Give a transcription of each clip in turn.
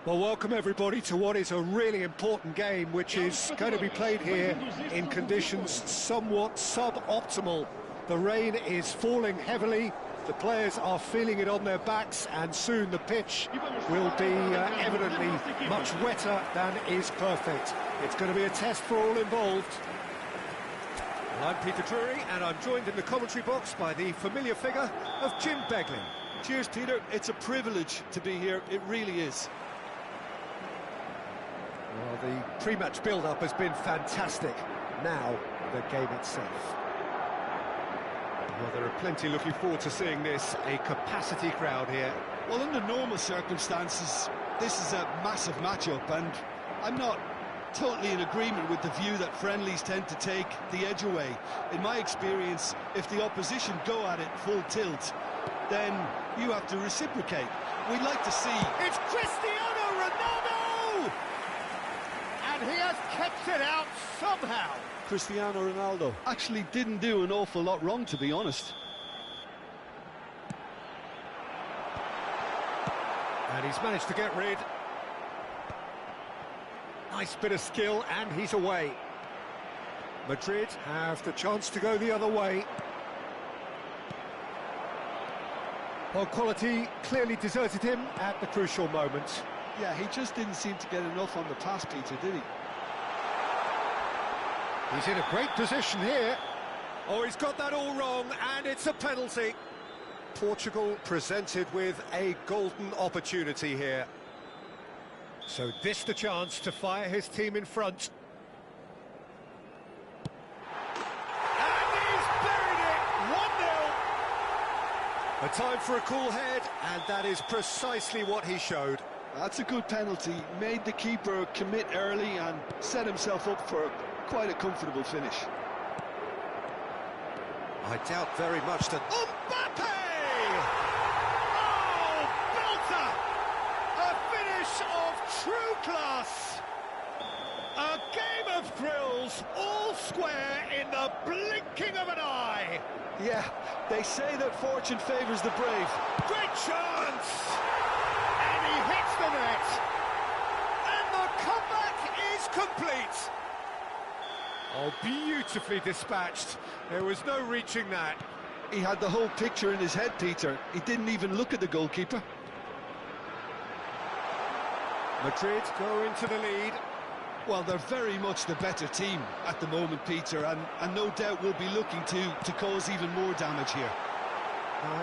Well, welcome everybody to what is a really important game, which is going to be played here in conditions somewhat suboptimal. The rain is falling heavily, the players are feeling it on their backs, and soon the pitch will be evidently much wetter than is perfect. It's going to be a test for all involved. I'm Peter Drury, and I'm joined in the commentary box by the familiar figure of Jim Beglin. Cheers, Peter. It's a privilege to be here. It really is. Well, the pre-match build-up has been fantastic. Now, the game itself. Well, there are plenty looking forward to seeing this. A capacity crowd here. Well, under normal circumstances, this is a massive matchup, and I'm not totally in agreement with the view that friendlies tend to take the edge away. In my experience, if the opposition go at it full tilt, then you have to reciprocate. We'd like to see... It's Cristiano Ronaldo! And he has kept it out somehow. Cristiano Ronaldo actually didn't do an awful lot wrong, to be honest. And he's managed to get rid. Nice bit of skill, and he's away. Madrid have the chance to go the other way. Well, quality clearly deserted him at the crucial moment. Yeah, he just didn't seem to get enough on the pass, Peter, did he? He's in a great position here. Oh, he's got that all wrong, and it's a penalty. Portugal presented with a golden opportunity here. So this the chance to fire his team in front. And he's buried it! 1-0. A time for a cool head, and that is precisely what he showed. That's a good penalty. Made the keeper commit early and set himself up for quite a comfortable finish. I doubt very much that... Mbappe! Oh, belter! A finish of true class! A game of thrills, all square in the blinking of an eye! Yeah, they say that fortune favours the brave. Great chance! And he hits the net! And the comeback is complete! Oh, beautifully dispatched. There was no reaching that. He had the whole picture in his head, Peter. He didn't even look at the goalkeeper. Madrid go into the lead. Well, they're very much the better team at the moment, Peter, and no doubt will be looking to cause even more damage here.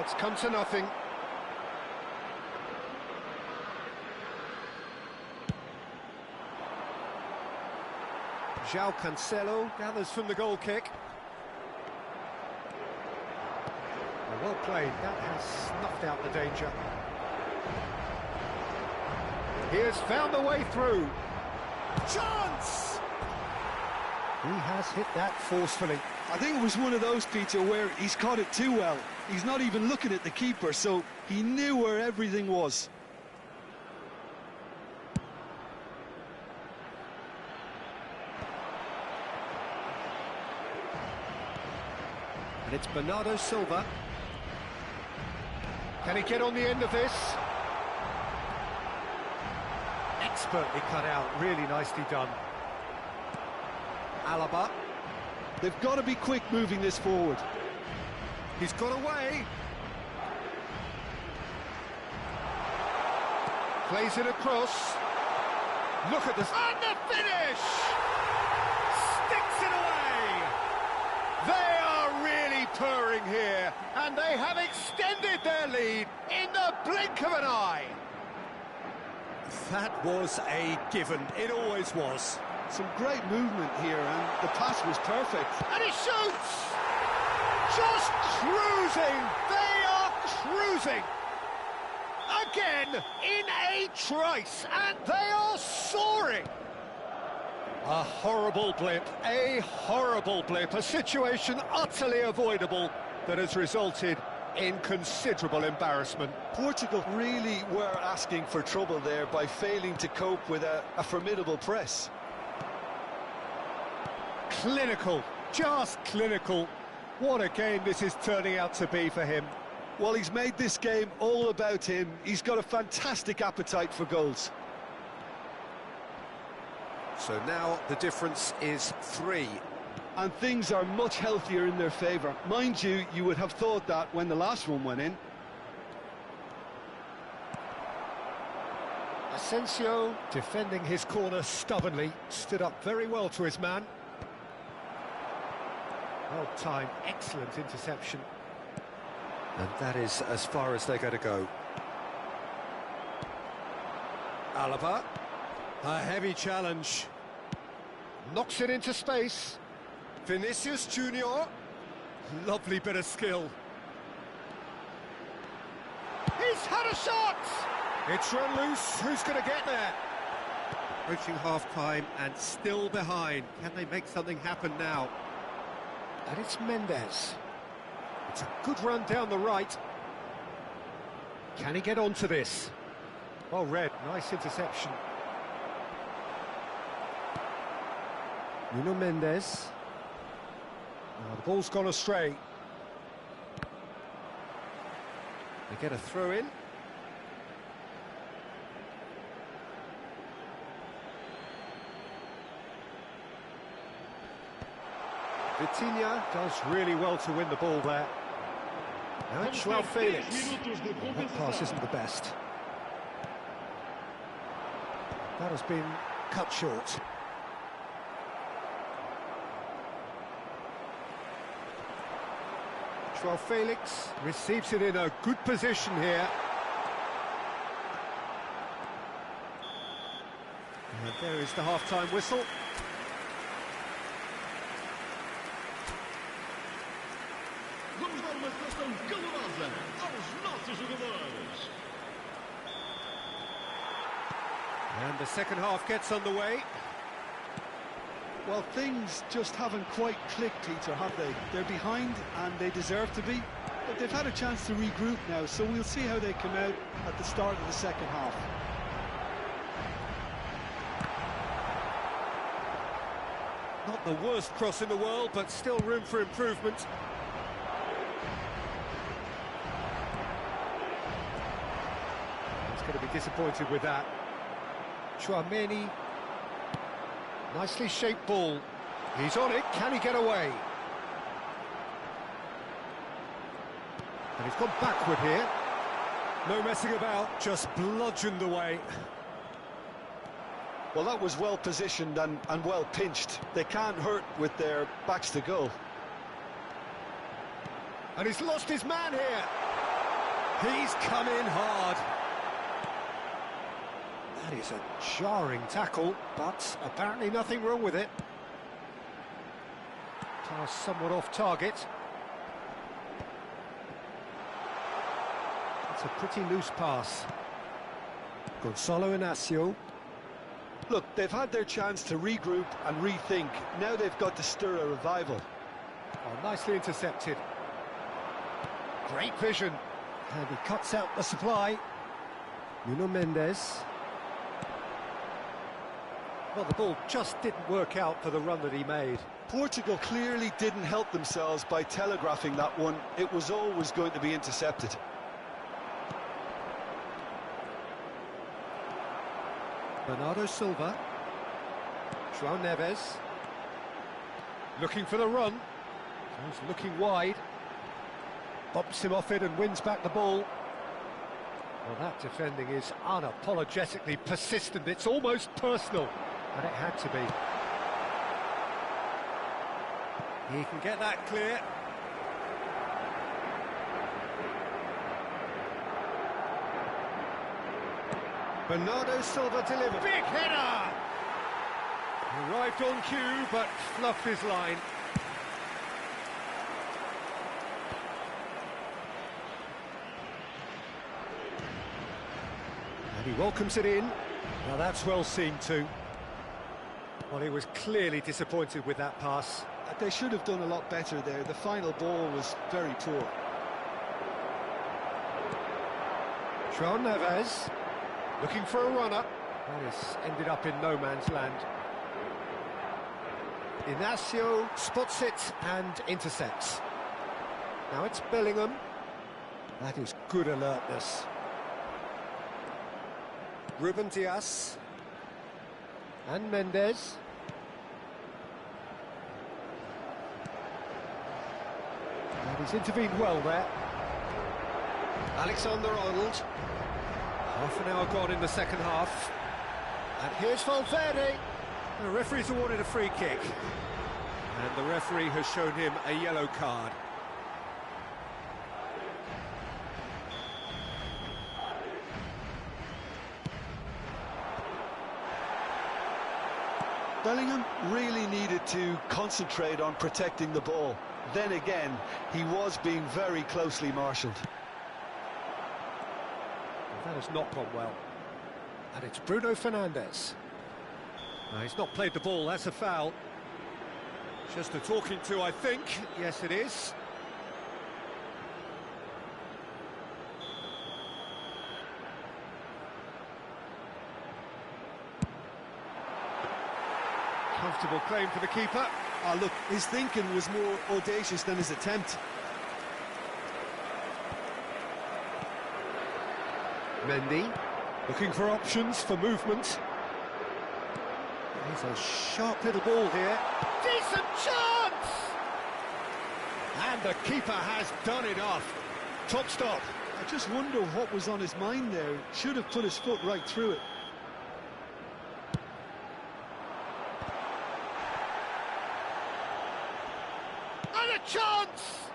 It's come to nothing. João Cancelo gathers from the goal kick. Well played, that has snuffed out the danger. He has found the way through. Chance! He has hit that forcefully. I think it was one of those, Peter, where he's caught it too well. He's not even looking at the keeper, so he knew where everything was. And it's Bernardo Silva. Can he get on the end of this? Expertly cut out, really nicely done. Alaba. They've got to be quick moving this forward. He's got away. Plays it across. Look at this. And the finish! Sticks it away! They are really purring here, and they have extended their lead in the blink of an eye. That was a given. It always was. Some great movement here, and the pass was perfect. And he shoots! Just cruising! They are cruising! Again, in a trice, and they are soaring! A horrible blip, a situation utterly avoidable that has resulted in considerable embarrassment. Portugal really were asking for trouble there by failing to cope with a formidable press. Clinical, just clinical. What a game this is turning out to be for him. Well, he's made this game all about him. He's got a fantastic appetite for goals. So now the difference is 3. And things are much healthier in their favour. Mind you, you would have thought that when the last one went in. Asensio, defending his corner stubbornly, stood up very well to his man. Well timed, excellent interception. And that is as far as they're going to go. Alaba, a heavy challenge. Knocks it into space. Vinicius Junior, lovely bit of skill. He's had a shot! It's run loose, who's going to get there? Approaching half-time and still behind. Can they make something happen now? And it's Mendes. It's a good run down the right. Can he get onto this? Well read, nice interception. Nuno Mendes. Oh, the ball's gone astray. They get a throw in. Vitinha does really well to win the ball there. Now it's João Felix. Well, that pass isn't the best. That has been cut short. João Felix receives it in a good position here. And there is the half-time whistle. Vamos dar uma seleção calorosa aos nossos jogadores. And the second half gets underway. Well, things just haven't quite clicked, Peter, have they? They're behind, and they deserve to be. But they've had a chance to regroup now, so we'll see how they come out at the start of the second half. Not the worst cross in the world, but still room for improvement. He's going to be disappointed with that. Chouameni. Nicely shaped ball. He's on it. Can he get away? And he's gone backward here. No messing about, just bludgeoned away. Well, that was well positioned and well pinched. They can't hurt with their backs to goal. And he's lost his man here. He's come in hard. That is a jarring tackle, but apparently nothing wrong with it. Pass somewhat off target. It's a pretty loose pass. Gonzalo Inacio. Look, they've had their chance to regroup and rethink. Now they've got to stir a revival. Oh, nicely intercepted. Great vision. And he cuts out the supply. Nuno Mendes. Well, the ball just didn't work out for the run that he made. Portugal clearly didn't help themselves by telegraphing that one. It was always going to be intercepted. Bernardo Silva. João Neves. Looking for the run. He's looking wide. Bumps him off it and wins back the ball. Well, that defending is unapologetically persistent. It's almost personal. And it had to be. He can get that clear. Bernardo Silva delivered. Big header! Arrived on cue, but fluffed his line. And he welcomes it in. Now that's well seen too. Well, he was clearly disappointed with that pass. They should have done a lot better there. The final ball was very poor. João Neves looking for a runner. That has ended up in no man's land. Inacio spots it and intercepts. Now it's Bellingham. That is good alertness. Ruben Dias. And Mendes. And he's intervened well there. Alexander-Arnold. Half an hour gone in the second half. And here's Valverde. The referee's awarded a free kick. And the referee has shown him a yellow card. Bellingham really needed to concentrate on protecting the ball. Then again, he was being very closely marshalled. That has not gone well. And it's Bruno Fernandes. No, he's not played the ball, that's a foul. Just a talking to, I think. Yes, it is. Comfortable claim for the keeper. Ah, look, his thinking was more audacious than his attempt. Mendy, looking for options for movement. There's a sharp little ball here. Decent chance! And the keeper has done enough. Top stop. I just wonder what was on his mind there. Should have put his foot right through it. And a chance!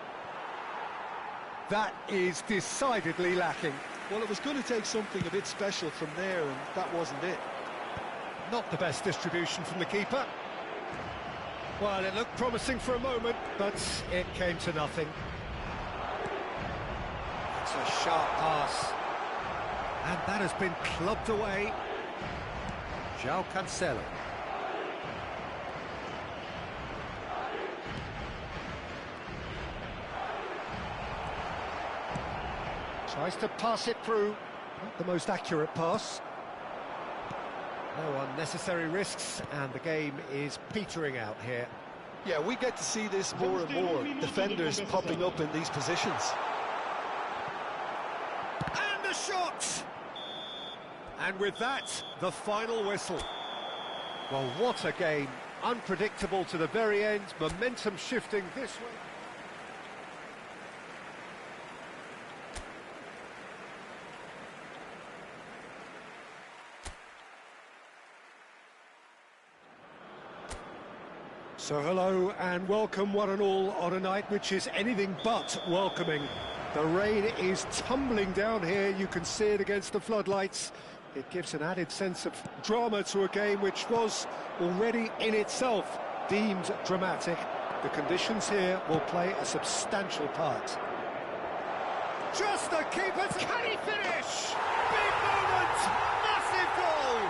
That is decidedly lacking. Well, it was going to take something a bit special from there, and that wasn't it. Not the best distribution from the keeper. Well, it looked promising for a moment, but it came to nothing. It's a sharp pass. And that has been clubbed away. João Cancelo. Tries to pass it through. Not the most accurate pass. No unnecessary risks, and the game is petering out here. Yeah, we get to see this more and more. Defenders popping up in these positions. And the shot! And with that, the final whistle. Well, what a game. Unpredictable to the very end. Momentum shifting this way. So hello and welcome one and all on a night which is anything but welcoming. The rain is tumbling down here, you can see it against the floodlights. It gives an added sense of drama to a game which was already in itself deemed dramatic. The conditions here will play a substantial part. Just the keeper's, can he finish? Big moment, massive goal!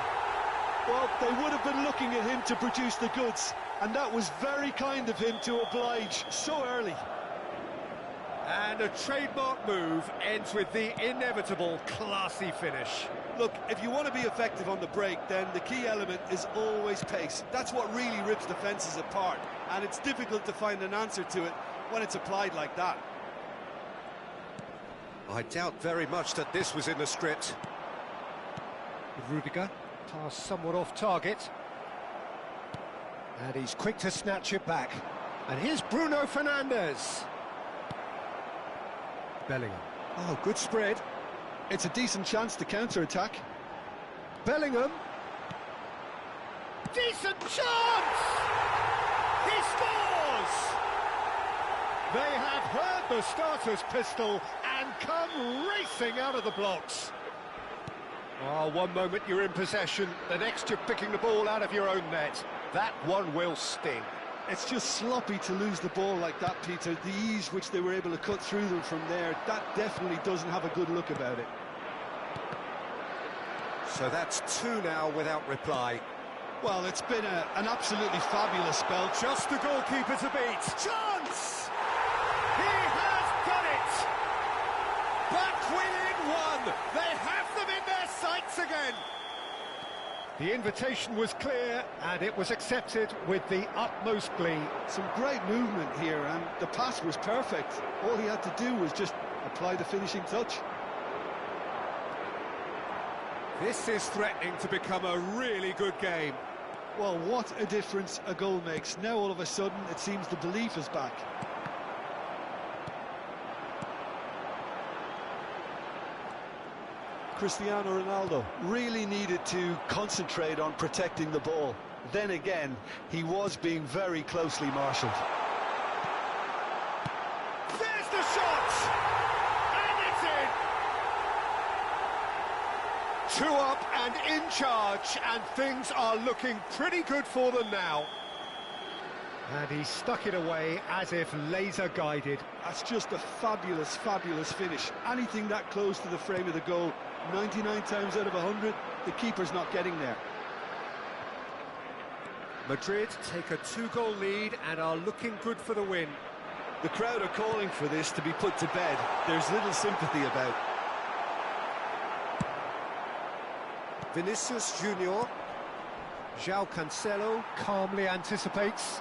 Well, they would have been looking at him to produce the goods. And that was very kind of him to oblige so early. And a trademark move ends with the inevitable classy finish. Look, if you want to be effective on the break, then the key element is always pace. That's what really rips defences apart. And it's difficult to find an answer to it when it's applied like that. I doubt very much that this was in the script. Rudiger, pass somewhat off target. And he's quick to snatch it back. And here's Bruno Fernandes. Bellingham. Oh, good spread. It's a decent chance to counter-attack. Bellingham. Decent chance! He scores! They have heard the starter's pistol and come racing out of the blocks. Oh, one moment you're in possession, the next you're picking the ball out of your own net. That one will sting. It's just sloppy to lose the ball like that, Peter. The ease which they were able to cut through them from there, that definitely doesn't have a good look about it. So that's two now without reply. Well, it's been an absolutely fabulous spell. Just the goalkeeper to beat. Chance! He has done it! Back within one! They have them in their sights again! The invitation was clear, and it was accepted with the utmost glee. Some great movement here, and the pass was perfect. All he had to do was just apply the finishing touch. This is threatening to become a really good game. Well, what a difference a goal makes. Now all of a sudden it seems the belief is back. Cristiano Ronaldo really needed to concentrate on protecting the ball. Then again, he was being very closely marshalled. There's the shot! And it's in! 2 up and in charge, and things are looking pretty good for them now. And he stuck it away as if laser guided. That's just a fabulous, fabulous finish. Anything that close to the frame of the goal, 99 times out of 100, the keeper's not getting there. Madrid take a 2-goal lead and are looking good for the win. The crowd are calling for this to be put to bed. There's little sympathy about. Vinicius Junior. João Cancelo calmly anticipates.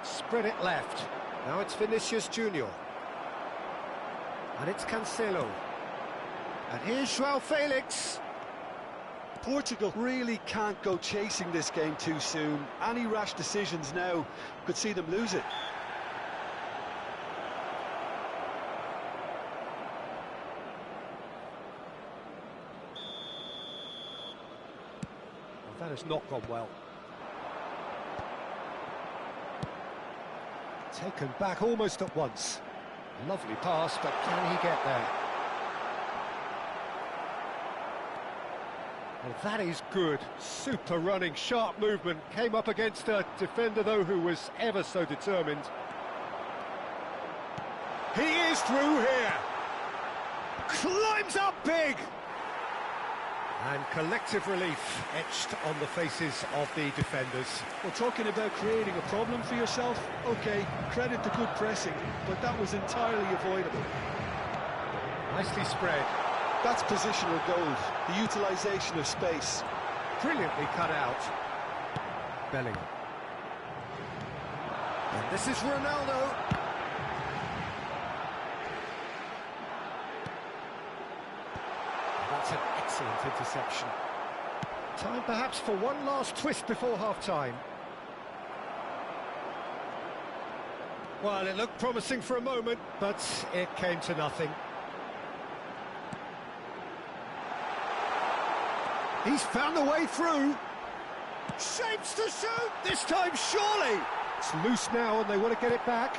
Spread it left. Now it's Vinicius Junior. And it's Cancelo. And here's João Felix. Portugal really can't go chasing this game too soon. Any rash decisions now could see them lose it. Well, that has not gone well. Taken back almost at once. Lovely pass, but can he get there? Well, that is good. Super running, sharp movement. Came up against a defender, though, who was ever so determined. He is through here. Climbs up big. And collective relief etched on the faces of the defenders. Well, talking about creating a problem for yourself, OK, credit to good pressing, but that was entirely avoidable. Nicely spread. That's positional gold, the utilisation of space. Brilliantly cut out. Bellingham. And this is Ronaldo. That's an excellent interception. Time perhaps for one last twist before half-time. Well, it looked promising for a moment, but it came to nothing. He's found the way through. Shapes to shoot. This time, surely. It's loose now, and they want to get it back.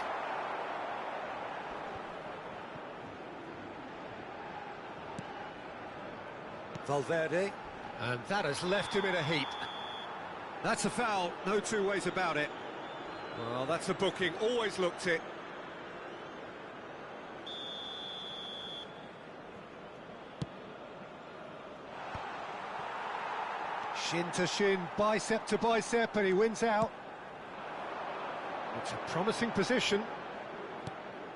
Valverde. And that has left him in a heap. That's a foul, no two ways about it. Well, that's a booking, always looked it. Shin to shin, bicep to bicep, and he wins out. It's a promising position.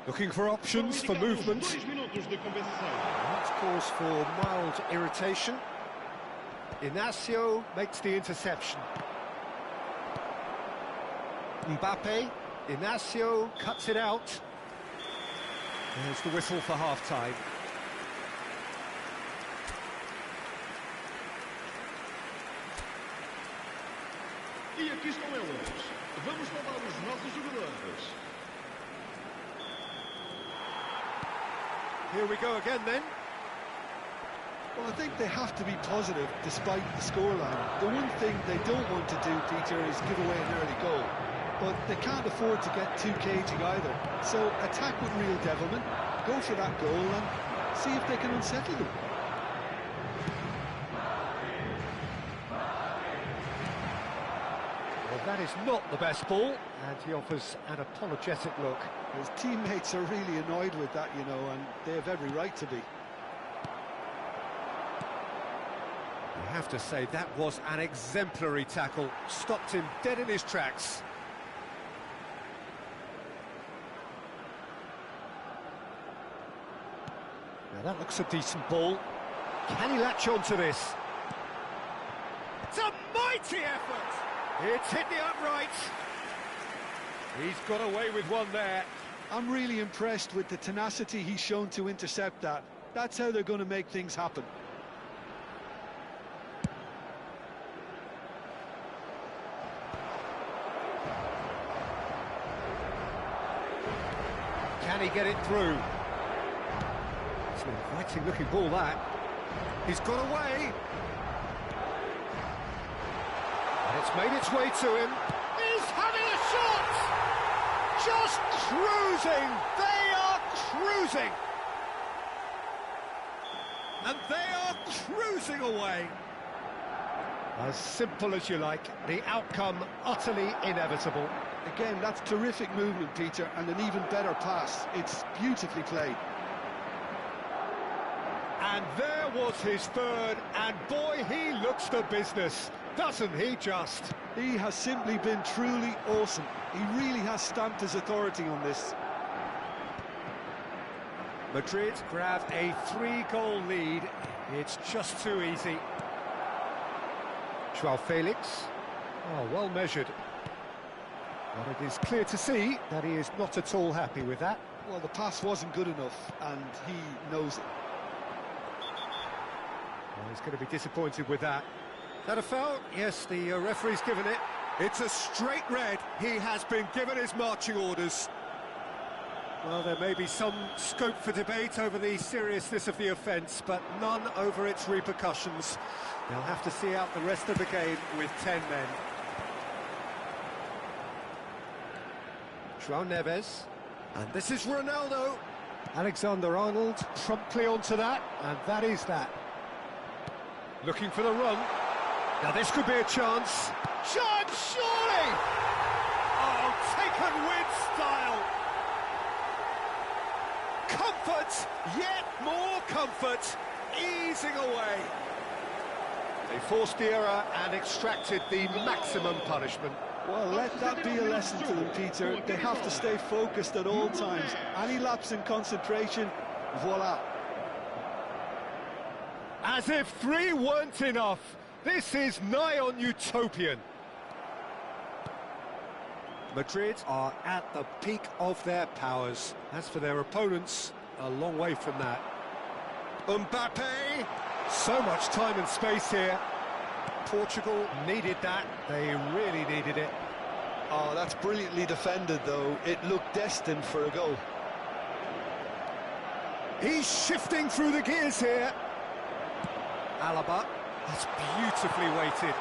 Looking for options for movement. That's cause for mild irritation. Inacio makes the interception. Mbappe, Inacio cuts it out. There's the whistle for half-time. E aqui estão elas. Vamos falar os nossos jogadores. Here we go again then. Well, I think they have to be positive despite the scoreline. The one thing they don't want to do, Peter, is give away an early goal. But they can't afford to get too cagey either. So attack with real devilment, go for that goal and see if they can unsettle them. Well, that is not the best ball, and he offers an apologetic look. His teammates are really annoyed with that, you know, and they have every right to be. I have to say, that was an exemplary tackle. Stopped him dead in his tracks. Now that looks a decent ball. Can he latch on to this? It's a mighty effort! It's hit the upright. He's got away with one there. I'm really impressed with the tenacity he's shown to intercept that. That's how they're going to make things happen. Can he get it through? It's an inviting looking ball, that. He's got away. And it's made its way to him. He's having a shot! Just cruising! They are cruising! And they are cruising away. As simple as you like, the outcome utterly inevitable. Again, that's terrific movement, Peter, and an even better pass. It's beautifully played. And there was his third, and boy, he looks the business, doesn't he just? He has simply been truly awesome. He really has stamped his authority on this. Madrid grab a 3-goal lead. It's just too easy. Joao Felix. Oh, well measured. But it is clear to see that he is not at all happy with that. Well, the pass wasn't good enough, and he knows it. Well, he's going to be disappointed with that. Is that a foul? Yes, the referee's given it. It's a straight red. He has been given his marching orders. Well, there may be some scope for debate over the seriousness of the offence, but none over its repercussions. They'll have to see out the rest of the game with 10 men. João Neves. And this is Ronaldo. Alexander-Arnold promptly onto that, and that is that. Looking for the run. Now this could be a chance. Chance, surely! Oh, taken with style. Comfort, yet more comfort, easing away. They forced the error and extracted the maximum punishment. Well, let that be a lesson to them, Peter. They have to stay focused at all times. Any lapse in concentration, voila. As if 3 weren't enough, this is nigh on utopian. Madrid are at the peak of their powers. As for their opponents, a long way from that. Mbappe! So much time and space here. Portugal needed that. They really needed it. Oh, that's brilliantly defended, though. It looked destined for a goal. He's shifting through the gears here. Alaba, that's beautifully weighted.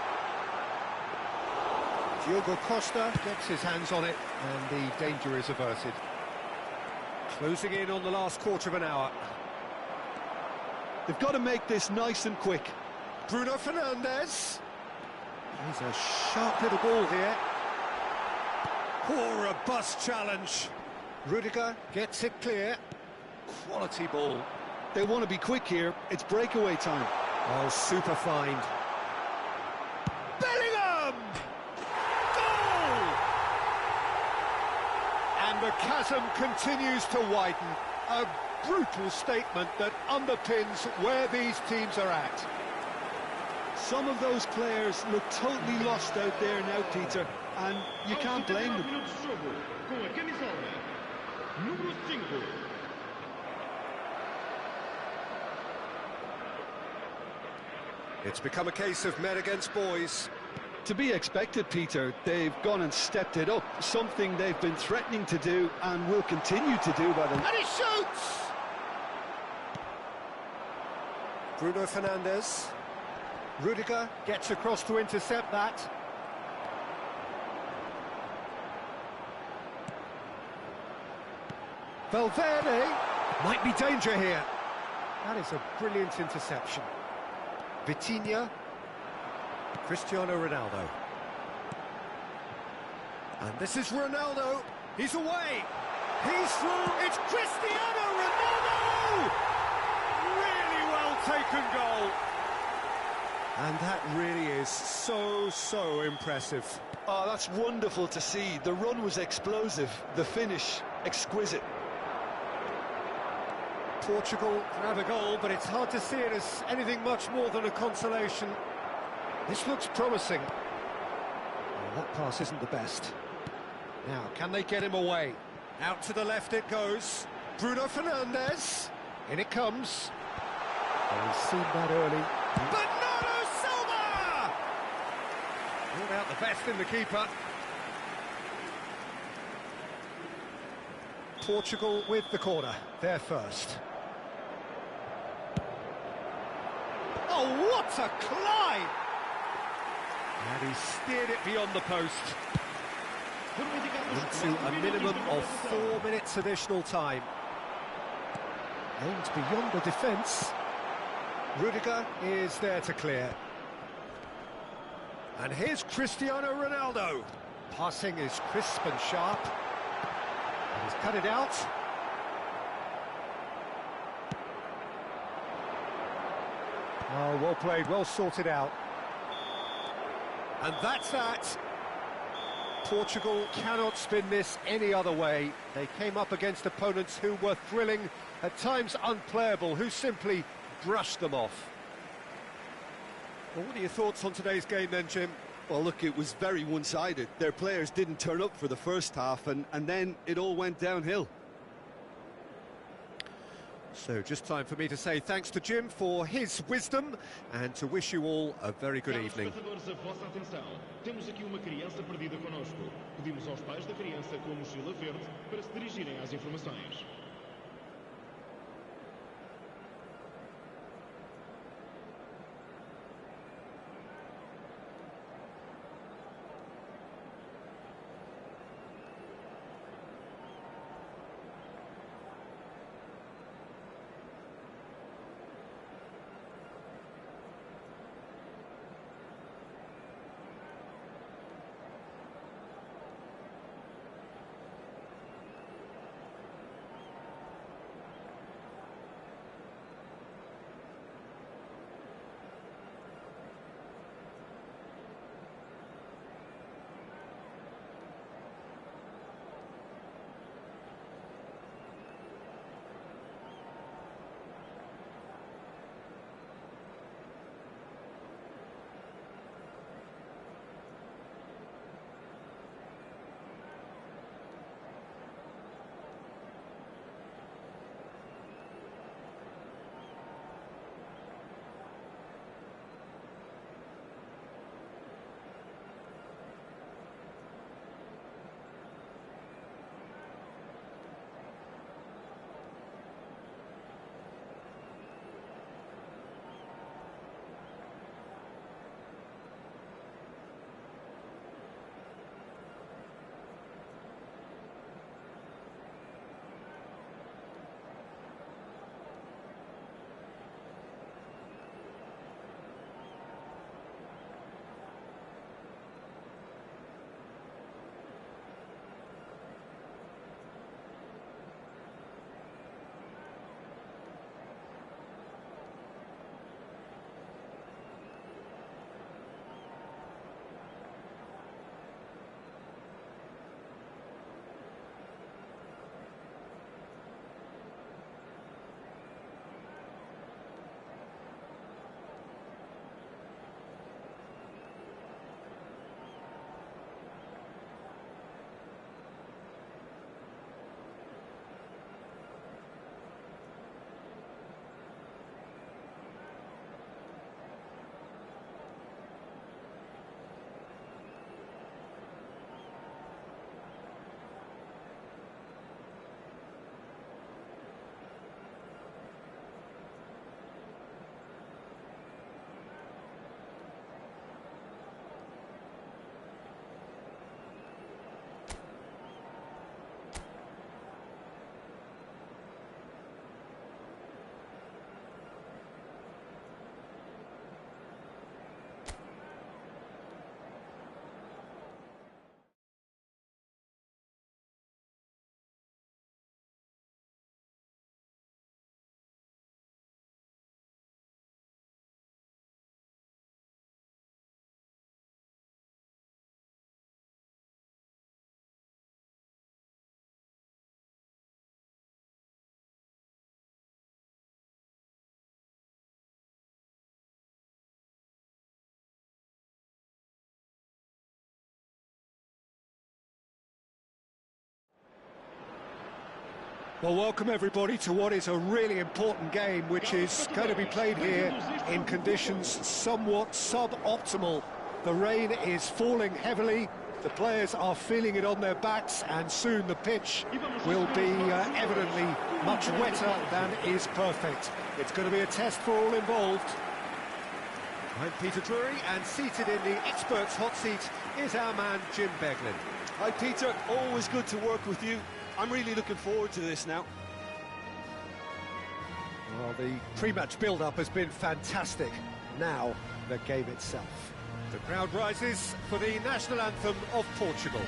Diogo Costa gets his hands on it, and the danger is averted. Closing in on the last quarter of an hour. They've got to make this nice and quick. Bruno Fernandes. He's a sharp little ball here. Poor robust challenge. Rudiger gets it clear. Quality ball. They want to be quick here. It's breakaway time. Oh, super find. Bellingham! Goal! And the chasm continues to widen. A brutal statement that underpins where these teams are at. Some of those players look totally lost out there now, Peter, and you can't blame them. It's become a case of men against boys. To be expected, Peter. They've gone and stepped it up, something they've been threatening to do and will continue to do by them. And he shoots! Bruno Fernandes. Rudiger gets across to intercept that. Valverde might be danger here. That is a brilliant interception. Vitinha. Cristiano Ronaldo. And this is Ronaldo. He's away. He's through. It's Cristiano Ronaldo! Really well taken goal. And that really is so impressive. Oh, that's wonderful to see. The run was explosive, the finish exquisite. Portugal grab a goal, but it's hard to see it as anything much more than a consolation. This looks promising. Well, that pass isn't the best. Now, can they get him away? Out to the left it goes. Bruno Fernandes. In it comes. Oh, he's seen that early. Bernardo Silva! Brought out the best in the keeper. Portugal with the corner, they're first. Oh, what a climb! And he steered it beyond the post. Into a minimum of 4 minutes additional time. Aimed beyond the defence. Rudiger is there to clear. And here's Cristiano Ronaldo. Passing is crisp and sharp. And he's cut it out. Oh, well played, well sorted out. And that's that. Portugal cannot spin this any other way. They came up against opponents who were thrilling, at times unplayable, who simply brushed them off. Well, what are your thoughts on today's game then, Jim? Well, look, it was very one-sided. Their players didn't turn up for the first half, and then it all went downhill. So just time for me to say thanks to Jim for his wisdom and to wish you all a very good evening. Espectadores, a vossa atenção. Temos aqui uma criança perdida connosco. Pedimos aos pais da criança com a mochila verde para se dirigirem às informações. Well, welcome everybody to what is a really important game, which is going to be played here in conditions somewhat suboptimal. The rain is falling heavily, The players are feeling it on their backs, and soon the pitch will be evidently much wetter than is perfect. It's going to be a test for all involved. I'm Peter Drury, and seated in the experts' hot seat is our man Jim Beglin. Hi Peter, always good to work with you. I'm really looking forward to this now. Well, the pre-match build-up has been fantastic. Now, the game itself. The crowd rises for the national anthem of Portugal.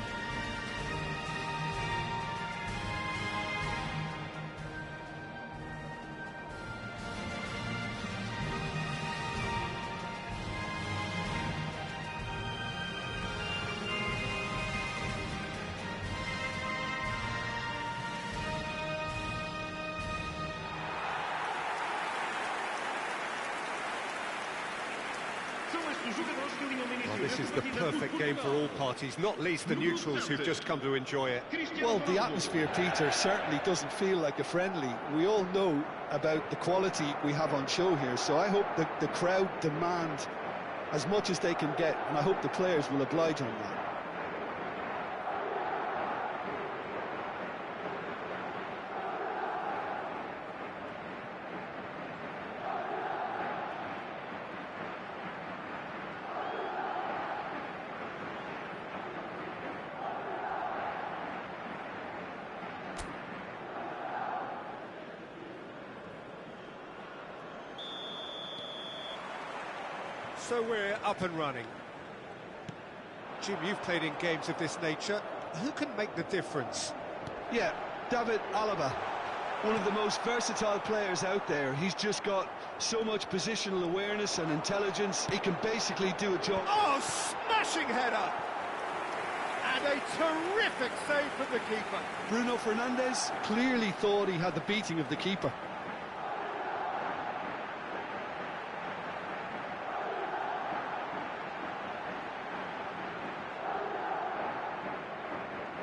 Well, this is the perfect game for all parties, not least the neutrals who've just come to enjoy it. Well, the atmosphere, Peter, certainly doesn't feel like a friendly. We all know about the quality we have on show here, so I hope that the crowd demand as much as they can get, and I hope the players will oblige on that. So we're up and running. Jim, you've played in games of this nature. Who can make the difference? Yeah, David Alaba, one of the most versatile players out there. He's just got so much positional awareness and intelligence. He can basically do a job. Oh, smashing header! And a terrific save from the keeper. Bruno Fernandes clearly thought he had the beating of the keeper.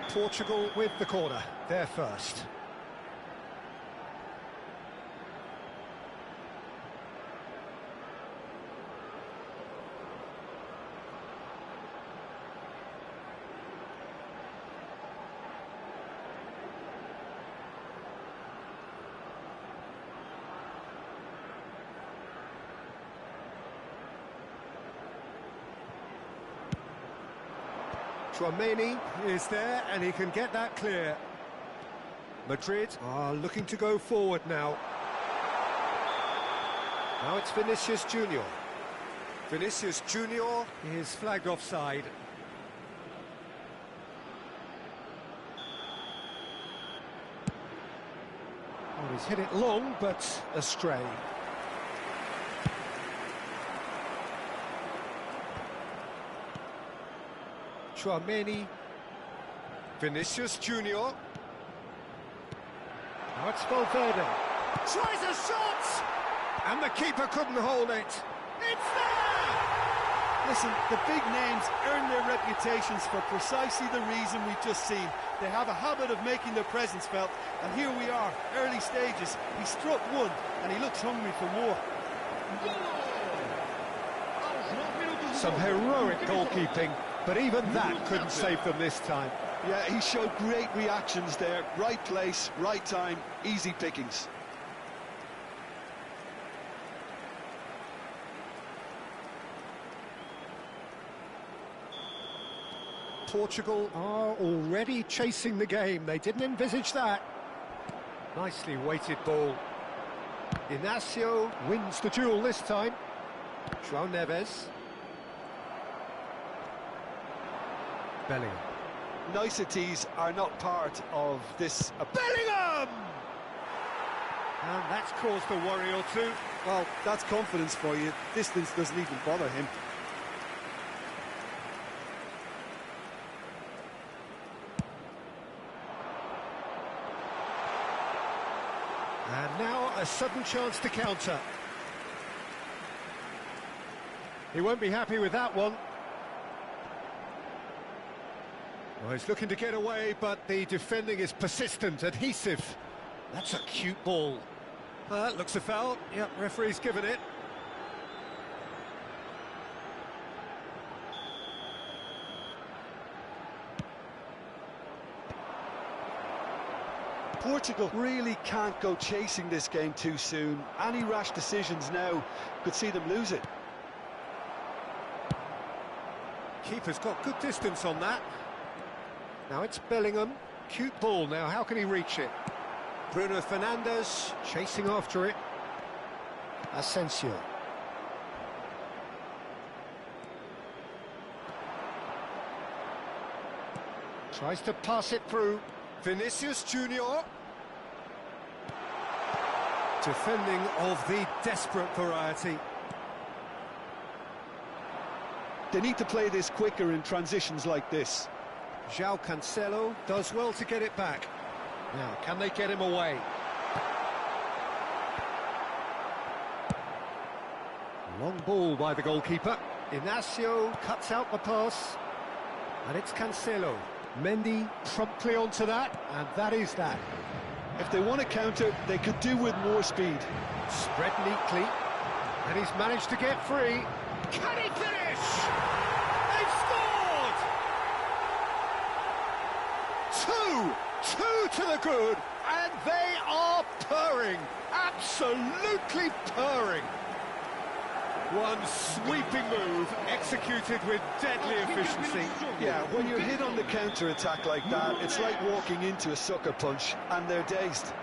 Portugal with the corner, they're first. Chouameni is there, and he can get that clear. Madrid are looking to go forward now. Now it's Vinicius Junior. Vinicius Junior is flagged offside. Oh, he's hit it long, but astray. Chouameni, Vinicius Junior. Now it's Valverde. Tries a shot! And the keeper couldn't hold it. It's there! Listen, the big names earn their reputations for precisely the reason we've just seen. They have a habit of making their presence felt, and here we are, early stages. He struck one, and he looks hungry for more. Some heroic goalkeeping, but even that couldn't save them this time. Yeah, he showed great reactions there. Right place, right time, easy pickings. Portugal are already chasing the game. They didn't envisage that. Nicely weighted ball. Inacio wins the duel this time. João Neves. Bellingham. Niceties are not part of this. Bellingham! And that's caused a worry or two. Well, that's confidence for you. Distance doesn't even bother him. And now a sudden chance to counter. He won't be happy with that one. Well, he's looking to get away, but the defending is persistent, adhesive. That's a cute ball. That looks a foul. Yep, referee's given it. Portugal really can't go chasing this game too soon. Any rash decisions now could see them lose it. Keeper's got good distance on that. Now it's Bellingham. Cute ball now, how can he reach it? Bruno Fernandes chasing after it. Asensio. Tries to pass it through. Vinicius Junior. Defending of the desperate variety. They need to play this quicker in transitions like this. João Cancelo does well to get it back. Now, can they get him away? Long ball by the goalkeeper. Inacio cuts out the pass. And it's Cancelo. Mendy promptly onto that, and that is that. If they want to counter, they could do with more speed. Spread neatly, and he's managed to get free. Can he finish? They've scored! Two to the good, and they are purring, absolutely purring. One sweeping move, executed with deadly efficiency. Yeah, when you're hit on the counter-attack like that, it's like walking into a sucker punch, and they're dazed.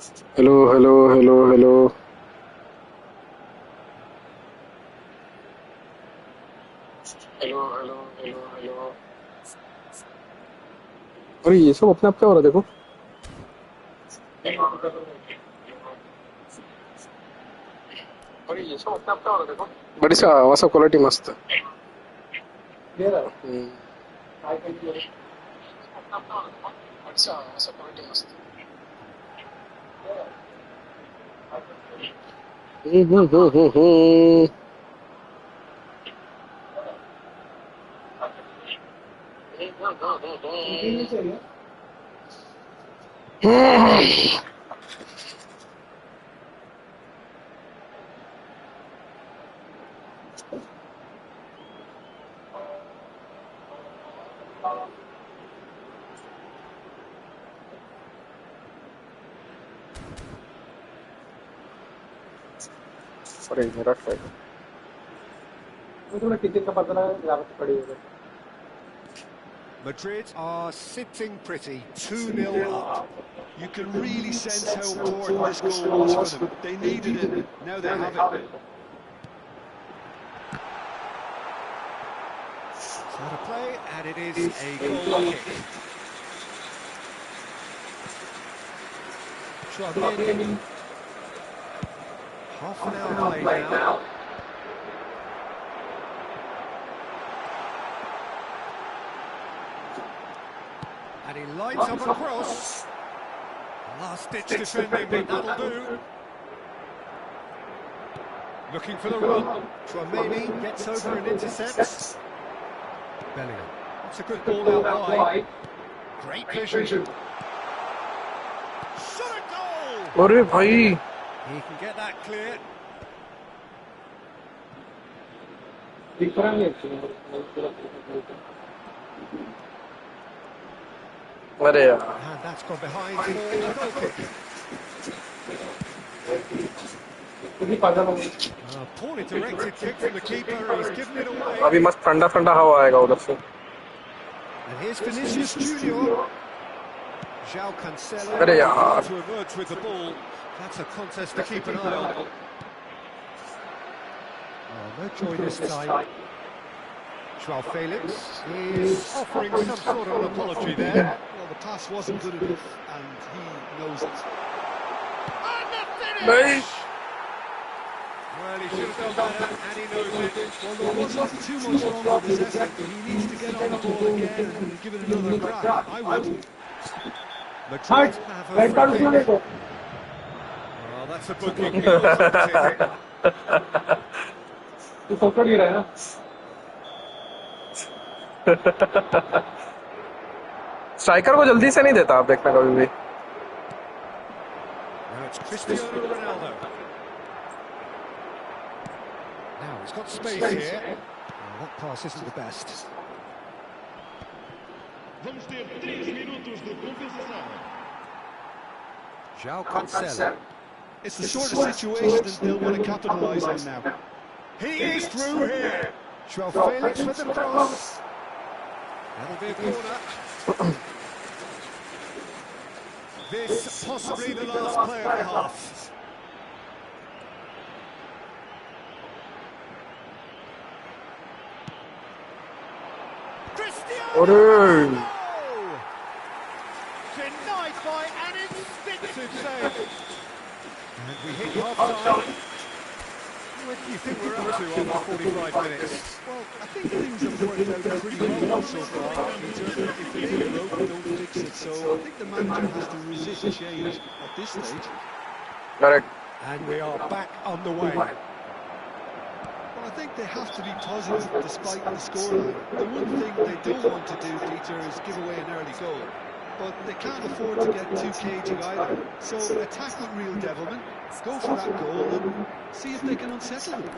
Hello, hello, hello, hello. Hello, hello, hello, hello. अरे ये सब अपने आप क्या हो रहा है देखो. अरे ये सब अपने आप क्या हो रहा है देखो. बट इसका आवाज क्वालिटी मस्त है. अच्छा आवाज क्वालिटी मस्त है. अरे मेरा ट्राई थोड़ा टिकट का पता लगा यहाँ पे पड़ी है. Madrid are sitting pretty, 2-0 up. You can really sense how important this goal was for them. They needed it, now they have it. Out of play, and it is a goal kick. Chouameni. Half an hour played now. And he lights up a cross. Last-ditch defending, but that'll do. Looking for the run. Chouameni gets over and intercepts. Bellingham. That's a good ball out wide. Great vision. Shot a goal! अरे भाई He can get that clear. अरे यार And that's gone behind for a goal kick. Poorly directed kick from the keeper. He's given it away. अभी मस्त ठंडा ठंडा हवा आएगा उधर से. And here's Vinicius Junior. João Cancelo अरे यार to emerge with the ball. That's a contest to keep an eye on. Oh, no joy this time. João Felix is offering some sort of an apology there. Well, the pass wasn't good enough, and he knows it. And the नहीं finish! Well, he should have done better, and he knows it. Well, there wasn't too much wrong with his effort. He needs to get on the ball again and give it another crack. I would. Madrid have a free kick. Well, that's a booking. He will take it. तू photo नहीं रहा है ना. Striker को जल्दी से नहीं देता आप देखना कभी भी. Now it's Cristiano Ronaldo. Now he's got space here. Oh, that pass isn't the best. Vamos ter 3 minutos de compensação. João Cancelo. It's the sort of situation that they'll want to capitalise on now. He is through here. João Felix with the cross. That'll be a corner. This possibly the last play of the half. Cristiano अरे Ronaldo! Denied by an instinctive save. And we hit half-time. What do you think we're up to after 45 minutes? Well, I think things have worked out pretty well so far, Peter. If it ain't broken, don't fix it. So I think the manager has to resist change at this stage. Correct. And we are back underway. Well, I think they have to be positive despite the scoreline. The one thing they don't want to do, Peter, is give away an early goal. But they can't afford to get too cagey either. So attack with real devilment, go for that goal and see if they can unsettle them.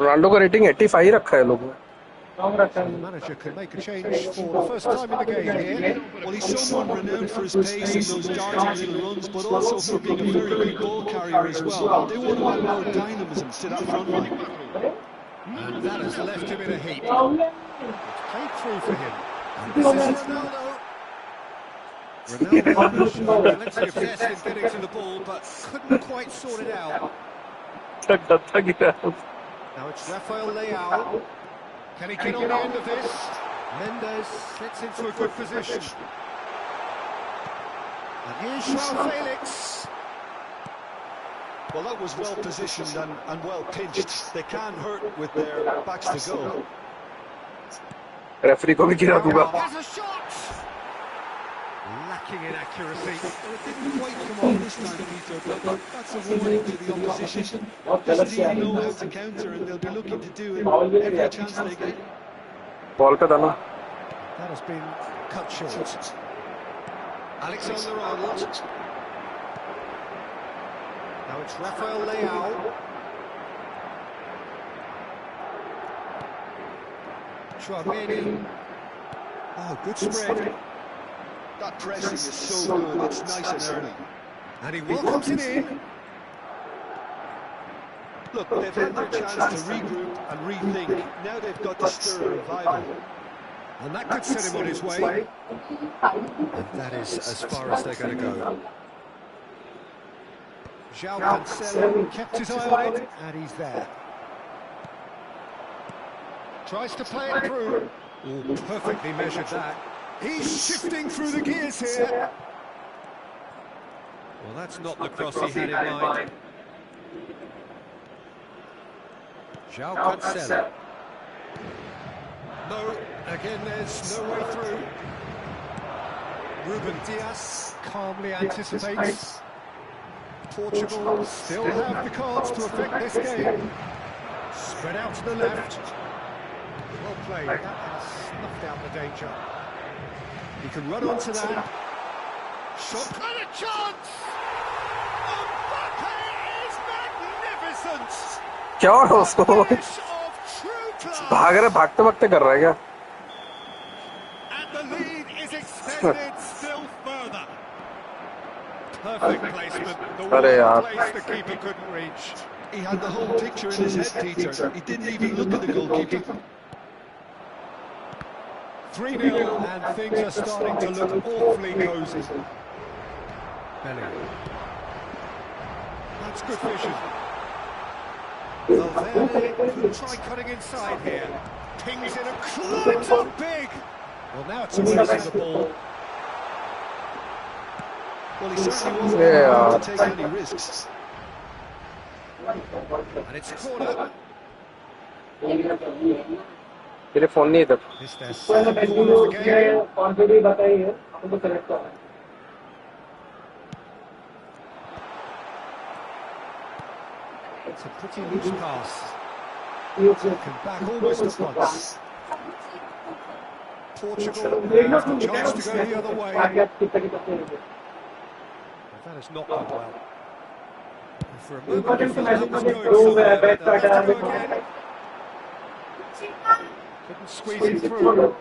Ronaldo का rating 85 रखा है लोगों ने। The manager can make a change for the first time in the game here. Well, he's someone renowned for his pace and those darting little runs, but also for being a very good ball carrier as well. They want to add more dynamism to that front line. And that has left him in a heap. It's played through for him. And this is Ronaldo. Ronaldo, plenty of zest in getting to the ball, but couldn't quite sort it out. Now it's Rafael Leao. Can he get on the end of this? Mendes gets into a good position. And here's João Felix. Well, that was well positioned and well pinched. They can't hurt with their backs to go. Referee को भी गिरा दूंगा। Has a shot. Lacking in accuracy. Well, it didn't quite come off this time, Peter, but that's a warning to the opposition. Doesn't even know how to counter, and they'll be looking to do it every chance they get. Ball पे दाना। That has been cut short. Alexander-Arnold. Now it's Rafael Leao. Chouameni. Oh, good spread. That pressing is so good, it's nice and early. And he welcomes it in. Look, they've had their chance to regroup and rethink. Now they've got to stir a revival. And that could set him on his way. And that is as far as they're going to go. João Cancelo kept his eye on it, and he's there. Tries to play it through. Oh, perfectly measured that. He's shifting through the gears here. Well, that's not the cross he had in mind. João Cancelo. No, again there's no way through. Ruben Dias calmly anticipates. Portugal still have the cards to affect this game. Spread out to the left. Well played, that has snuffed out the danger. He can run onto that. Shot and a chance! Mbappe is magnificent! क्या हो उसको? भाग रहे भागते भागते कर रहा है क्या? And the lead is extended still further. Perfect placement. The one place the keeper couldn't reach. He had the whole picture in his head, Peter. He didn't even look at the goalkeeper. 3-0 and things are starting to look awfully cosy. Bellingham. That's good vision. Valverde could try cutting inside here. Pings in and climbs up big. Well, now it's releasing the ball. Well, he certainly wasn't able to take any risks. And it's corner. मेरे phone नहीं इधर। This their second corner of the game. It's a pretty loose pass. Taken back almost at once. Portugal has the chance to go the other way. That has not gone well. And for a moment, I thought that was going somewhere, but they'll have to go again. Couldn't squeeze it through.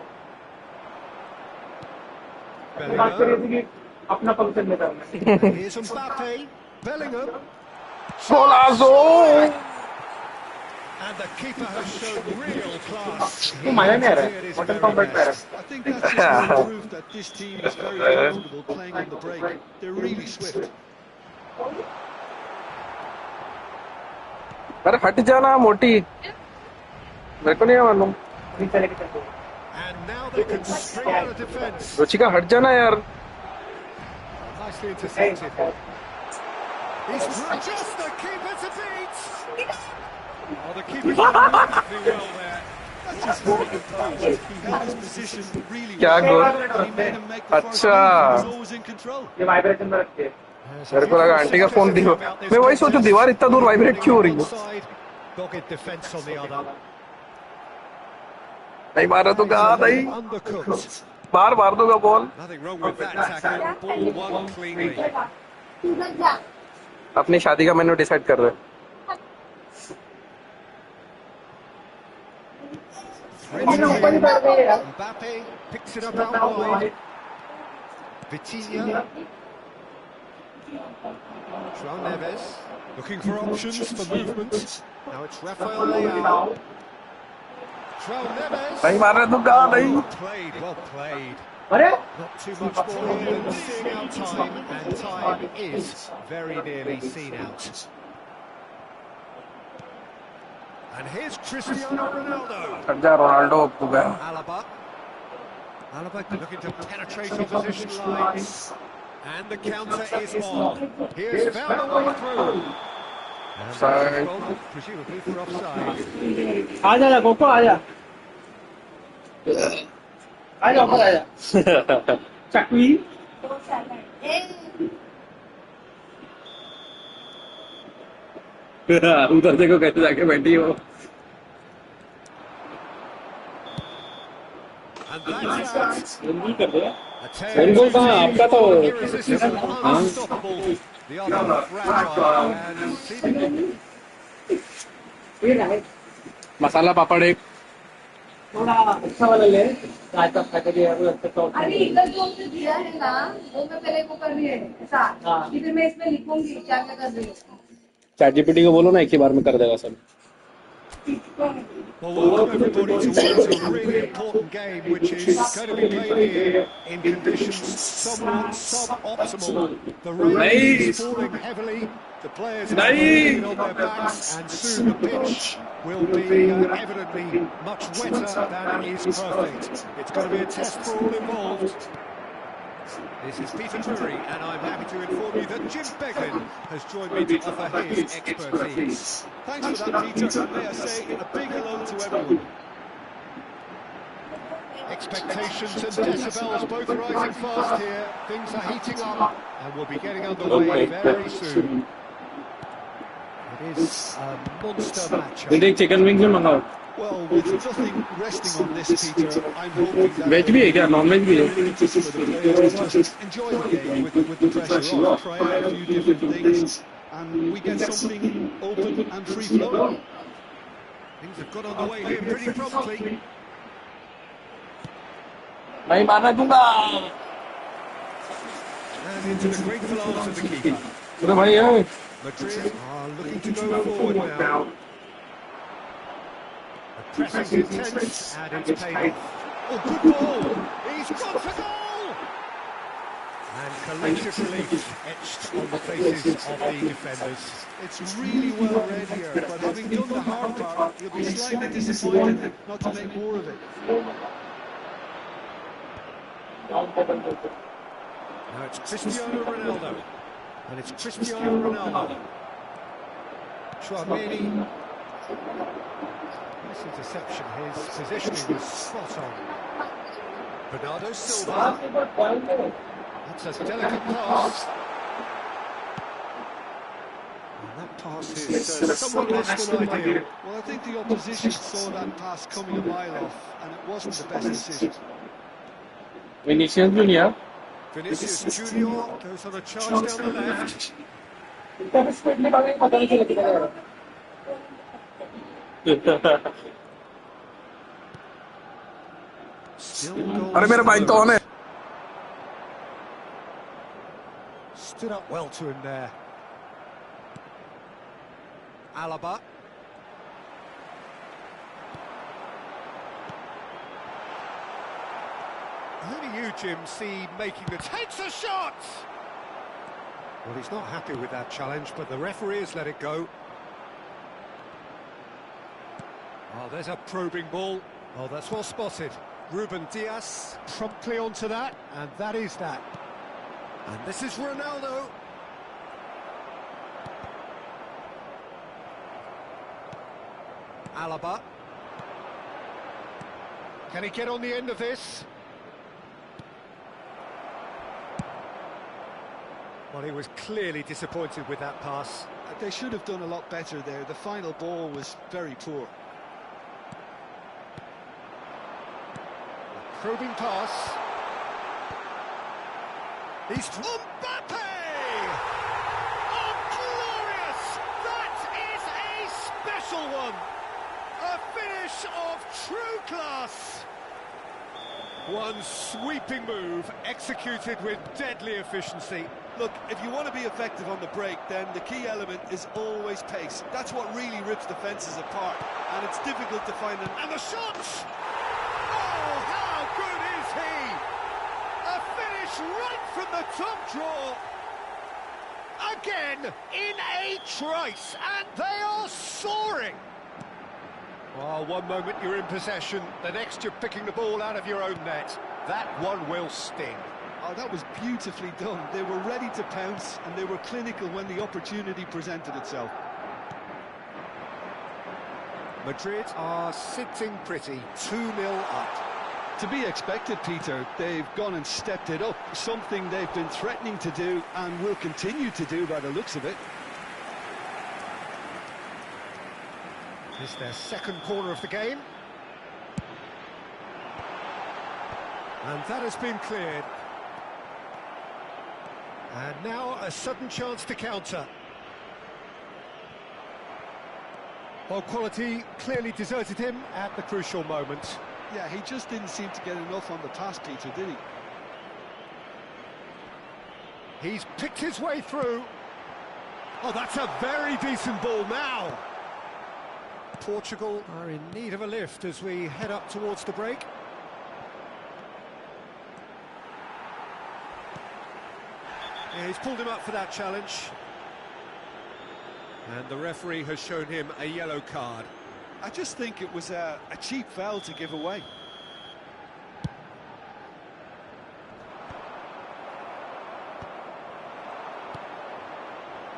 Bellingham. And here's Mbappe. Bellingham. Golazo! And the keeper has shown real class. I think that's just more proof that this team is very comfortable playing on the break. They're really swift. अरे हट जाना मोटी, मेरे को नहीं मालूम। And now they can spring out of defence. Ruchika हट जाना यार। Nicely intercepted. He's just the keeper to beat. Oh, the keeper's done wonderfully well there. That's just very composed. He held his position really क्या well. Goal? He made him make the first अच्छा। move. He was always in control. मेरे को लगा aunty का phone दियो। मैं वही सोचूं दीवार इतना दूर वाइब्रेट क्यों हो रही है? Dogged defence on the other. नहीं मारा तो कहा नहीं। Undercooked. बार मार दूंगा ball. Nothing wrong with that tackle. Ball won cleanly. अपनी शादी का मेन्यू डिसाइड कर रहे। Mbappe picks it up out wide. Vitinha. João Neves looking for options for movement. Now it's Rafael Leao. João Neves. Well played, well played. Not too much more here than seeing out time, and time is very nearly seen out. And here's Cristiano Ronaldo. Alaba looking to penetrate opposition lines. And the counter is on. Here's found a way through. Offside. Presumably for offside. उधर देखो कैसे जाके बैठी हो And that's that. बिल्कुल कहाँ आपका तो Unstoppable. The other fragile and seemingly. Masala papad एक थोड़ा अच्छा वाला ले रायता पैकेट है वो अच्छा तो अरे इधर जो मुझे दिया है ना वो मैं पहले वो कर रही है ऐसा फिर मैं इसमें लिखूंगी क्या क्या कर रही हूँ चैट जीपीटी को बोलो ना एक ही बार में कर देगा सब Well, welcome everybody to what is a really important game, which is going to be played here in conditions somewhat suboptimal. The rain is falling heavily, the players are falling on their backs, and soon the pitch will be evidently much wetter than it is perfect. It's going to be a test for all involved. This is Peter Drury, and I'm happy to inform you that Jim Beglin has joined me to offer his expertise. Thanks for that, Peter, and may I say a big hello to everyone. Expectations and decibels both rising fast here. Things are heating up, and we'll be getting underway very soon. It is a monster match. Chicken wings में मंगाओ Well, with nothing resting on this, Peter, I'm hoping that... veg भी है क्या non veg भी है Enjoy the game with the pressure on, try out a few different things, and we get something open and free-flowing. Things have got underway here pretty promptly. मैं मारना दूंगा And into the grateful arms of the keeper. अरे भाई यार Madrid are looking to go forward now. The pressing intense, and it's paid off. Oh, good ball! He's got the goal! And collective relief etched on the faces of the defenders. It's really well read here, but having done the hard part, you'll be slightly disappointed not to make more of it. Now it's Cristiano Ronaldo. And it's Cristiano Ronaldo. Chouameni. Nice interception. His positioning was spot on. Bernardo Silva. That's a delicate pass. And that pass is somewhat less than ideal. Well, I think the opposition saw that pass coming a mile off, and it wasn't the best decision. Vinicius Junior Vinicius Junior goes on a charge down the left. अरे मेरा bike तो on है Stood up well to him there. Alaba. Who do you, Jim, see making the... Takes a shot! Well, he's not happy with that challenge, but the referee has let it go. Oh, there's a probing ball. Oh, that's well spotted. Ruben Dias promptly onto that, and that is that. And this is Ronaldo. Alaba. Can he get on the end of this? Well, he was clearly disappointed with that pass. They should have done a lot better there. The final ball was very poor. A probing pass. He's Mbappe! Oh, glorious! That is a special one! A finish of true class. One sweeping move, executed with deadly efficiency. Look, if you want to be effective on the break, then the key element is always pace. That's what really rips defences apart, and it's difficult to find them. And the shots! Oh, how good is he? A finish right from the top draw. Again, in a trice, and they are soaring. Well, one moment you're in possession, the next you're picking the ball out of your own net. That one will sting. Oh, that was beautifully done. They were ready to pounce, and they were clinical when the opportunity presented itself. Madrid are sitting pretty, 2-0 up. To be expected, Peter. They've gone and stepped it up, something they've been threatening to do and will continue to do by the looks of it. It's their second corner of the game. And that has been cleared. And now a sudden chance to counter. Well, quality clearly deserted him at the crucial moment. Yeah, he just didn't seem to get enough on the pass, Peter, did he? He's picked his way through. Oh, that's a very decent ball now. Portugal are in need of a lift as we head up towards the break. Yeah, he's pulled him up for that challenge. And the referee has shown him a yellow card. I just think it was a cheap foul to give away.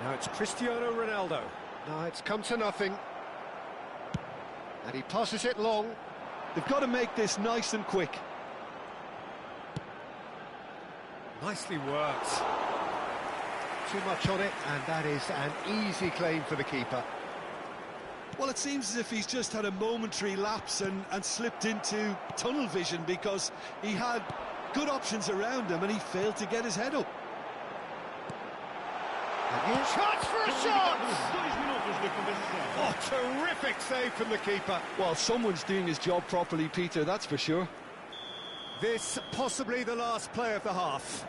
Now it's Cristiano Ronaldo. Now it's come to nothing. And he passes it long. They've got to make this nice and quick. Nicely worked. Too much on it, and that is an easy claim for the keeper. Well, it seems as if he's just had a momentary lapse and slipped into tunnel vision, because he had good options around him and he failed to get his head up. Chance for a shot! Oh, terrific save from the keeper. Well, someone's doing his job properly, Peter, that's for sure. This possibly the last play of the half.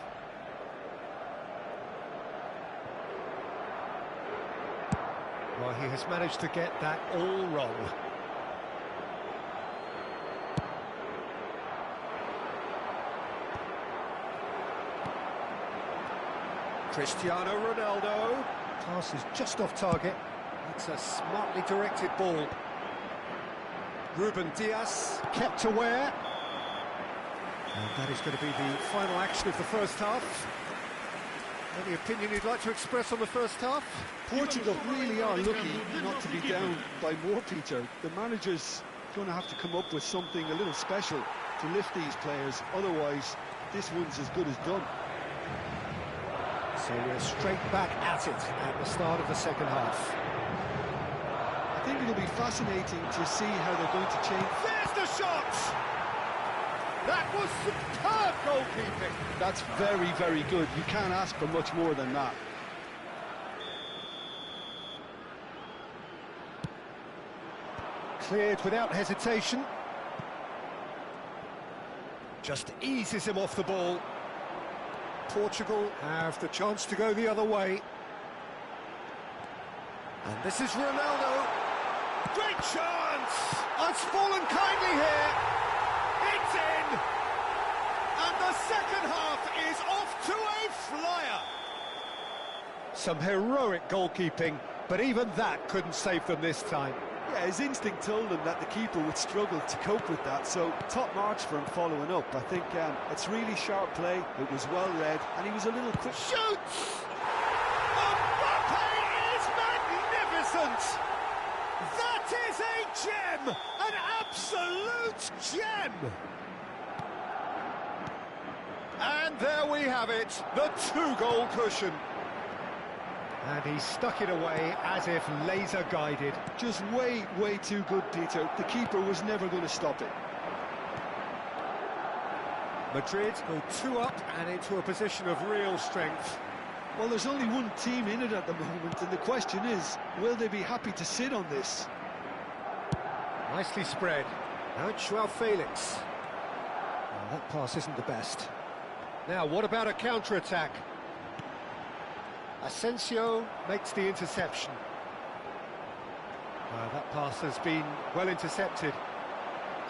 Well, he has managed to get that all wrong. Cristiano Ronaldo. Pass is just off target. It's a smartly directed ball. Ruben Diaz kept aware. And that is going to be the final action of the first half. Any opinion you'd like to express on the first half? Portugal really are lucky not to be down by more, Peter. The manager's going to have to come up with something a little special to lift these players. Otherwise, this one's as good as done. So we're straight back at it at the start of the second half. I think it'll be fascinating to see how they're going to change. There's the shot! That was superb goalkeeping. That's very, very good. You can't ask for much more than that. Cleared without hesitation. Just eases him off the ball. Portugal have the chance to go the other way. And this is Ronaldo. Great chance! It's fallen kindly here. It's in! And the second half is off to a flyer. Some heroic goalkeeping, but even that couldn't save them this time. Yeah, his instinct told him that the keeper would struggle to cope with that, so top marks for him following up. I think it's really sharp play, it was well read, and he was a little quick. Shoots! Mbappe is magnificent! That is a gem! An absolute gem! And there we have it, the two-goal cushion. And he stuck it away as if laser-guided. Just way, way too good, Peter. The keeper was never going to stop it. Madrid go 2 up and into a position of real strength. Well, there's only one team in it at the moment, and the question is, will they be happy to sit on this? Nicely spread. Now it's Joao Felix. Well, that pass isn't the best. Now, what about a counter-attack? Asensio makes the interception. That pass has been well intercepted.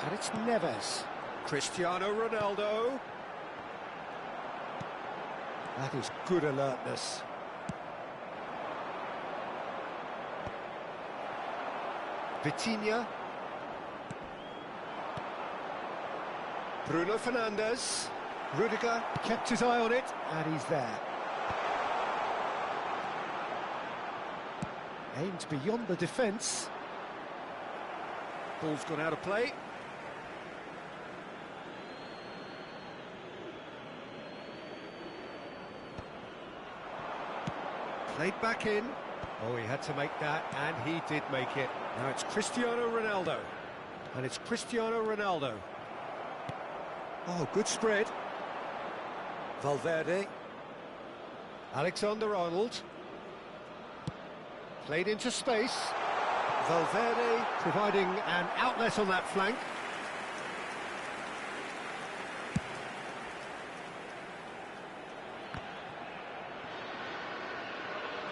And it's Neves. Cristiano Ronaldo. That is good alertness. Vitinha. Bruno Fernandes. Rudiger kept his eye on it, and he's there. Aimed beyond the defence. Ball's gone out of play. Played back in. Oh, he had to make that, and he did make it. Now it's Cristiano Ronaldo. And it's Cristiano Ronaldo. Oh, good spread. Valverde. Alexander-Arnold. Played into space. Valverde providing an outlet on that flank.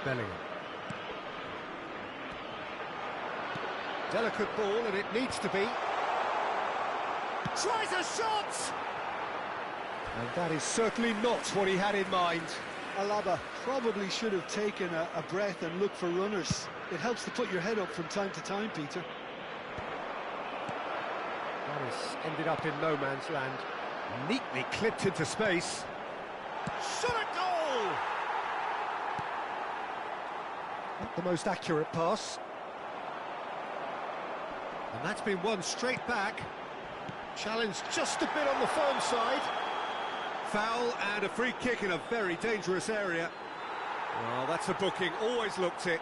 Bellingham. Delicate ball, and it needs to be. Tries a shot! And that is certainly not what he had in mind. Alaba probably should have taken a breath and looked for runners. It helps to put your head up from time to time, Peter. That has ended up in no man's land. Neatly clipped into space. Shot a goal! Not the most accurate pass. And that's been won straight back. Challenged just a bit on the firm side. Foul and a free kick in a very dangerous area. Well, that's a booking, always looked it.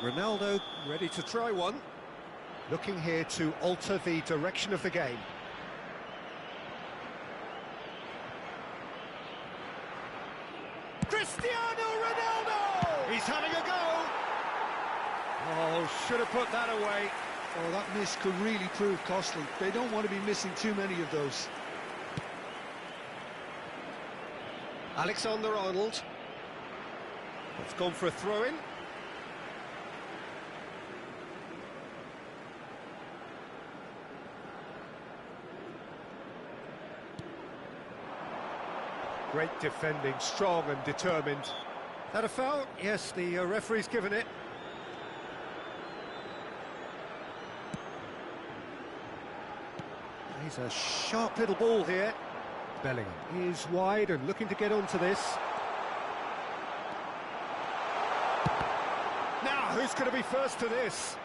Ronaldo ready to try one. Looking here to alter the direction of the game. Cristiano Ronaldo! He's having a go! Oh, should have put that away. Oh, that miss could really prove costly. They don't want to be missing too many of those. Alexander-Arnold. It's gone for a throw-in. Great defending, strong and determined. That a foul? Yes, the referee's given it. He's a sharp little ball here. Bellingham is wide and looking to get onto this. Now, who's going to be first to this?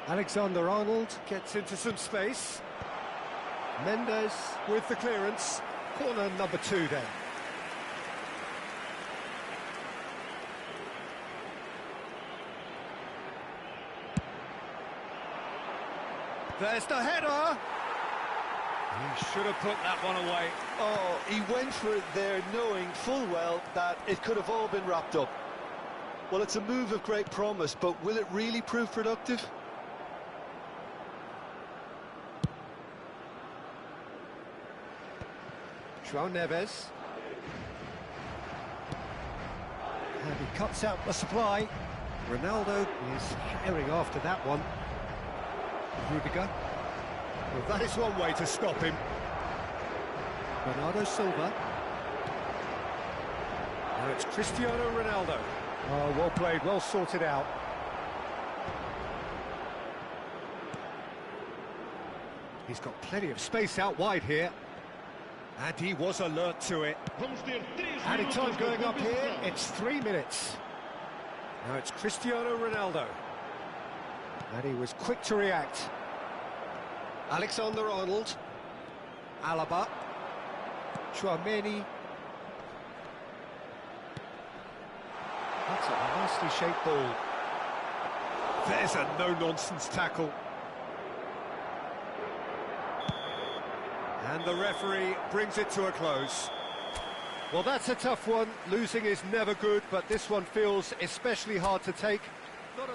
Alexander-Arnold gets into some space. Mendes with the clearance. Corner number 2 then. There's the header! He should have put that one away. Oh, he went for it there knowing full well that it could have all been wrapped up. Well, it's a move of great promise, but will it really prove productive? Joao Neves. And he cuts out the supply. Ronaldo is herring after that one. Rudiger. Well, that is one way to stop him. Bernardo Silva. Now it's Cristiano Ronaldo. Oh, well played, well sorted out. He's got plenty of space out wide here. And he was alert to it. Added time going up here, it's 3 minutes. Now it's Cristiano Ronaldo. And he was quick to react. Alexander-Arnold. Alaba. Tchouaméni. That's a nicely shaped ball. There's a no-nonsense tackle. And the referee brings it to a close. Well, that's a tough one. Losing is never good, but this one feels especially hard to take. Not a...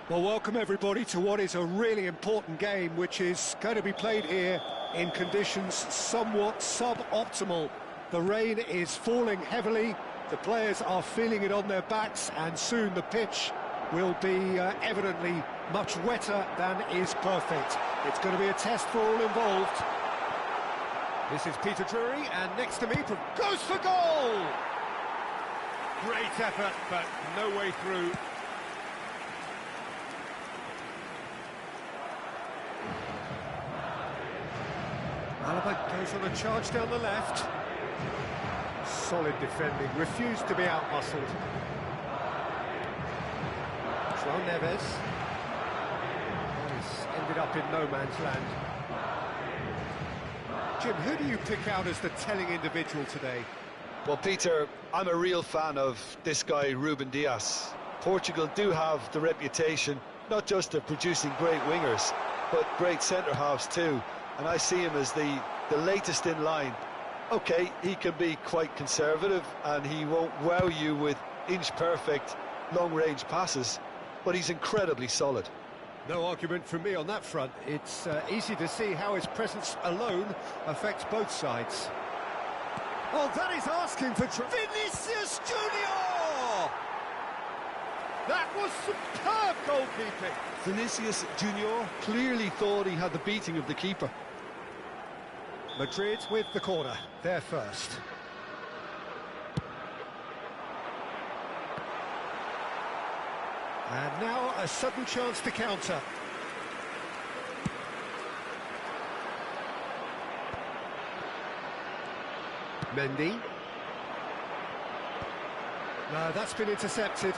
Well, welcome everybody to what is a really important game, which is going to be played here in conditions somewhat suboptimal. The rain is falling heavily, the players are feeling it on their backs, and soon the pitch will be evidently much wetter than is perfect. It's going to be a test for all involved. This is Peter Drury, and next to me goes for goal! Great effort, but no way through. Alaba goes on a charge down the left. Solid defending, refused to be out-muscled. João Neves. He's ended up in no man's land. Jim, who do you pick out as the telling individual today? Well, Peter, I'm a real fan of this guy, Ruben Dias. Portugal do have the reputation, not just of producing great wingers, but great centre-halves too. And I see him as the latest in line. Okay, he can be quite conservative and he won't wow you with inch-perfect long-range passes, but he's incredibly solid. No argument from me on that front. It's easy to see how his presence alone affects both sides. Oh, that is asking for... Vinicius Junior! That was superb goalkeeping. Vinicius Junior clearly thought he had the beating of the keeper. Madrid with the corner, they're first. And now a sudden chance to counter. Mendy. No, that's been intercepted.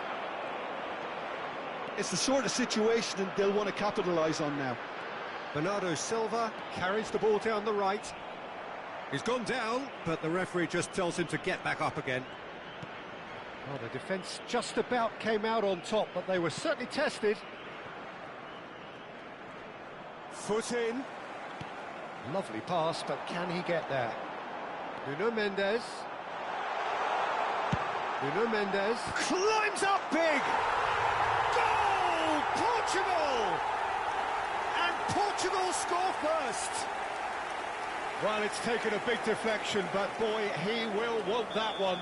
It's the sort of situation that they'll want to capitalise on now. Bernardo Silva carries the ball down the right. He's gone down, but the referee just tells him to get back up again. Well, the defence just about came out on top, but they were certainly tested. Foot in. Lovely pass, but can he get there? Nuno Mendes. Nuno Mendes climbs up big! Goal! Portugal! And Portugal score first! Well, it's taken a big deflection, but boy, he will want that one.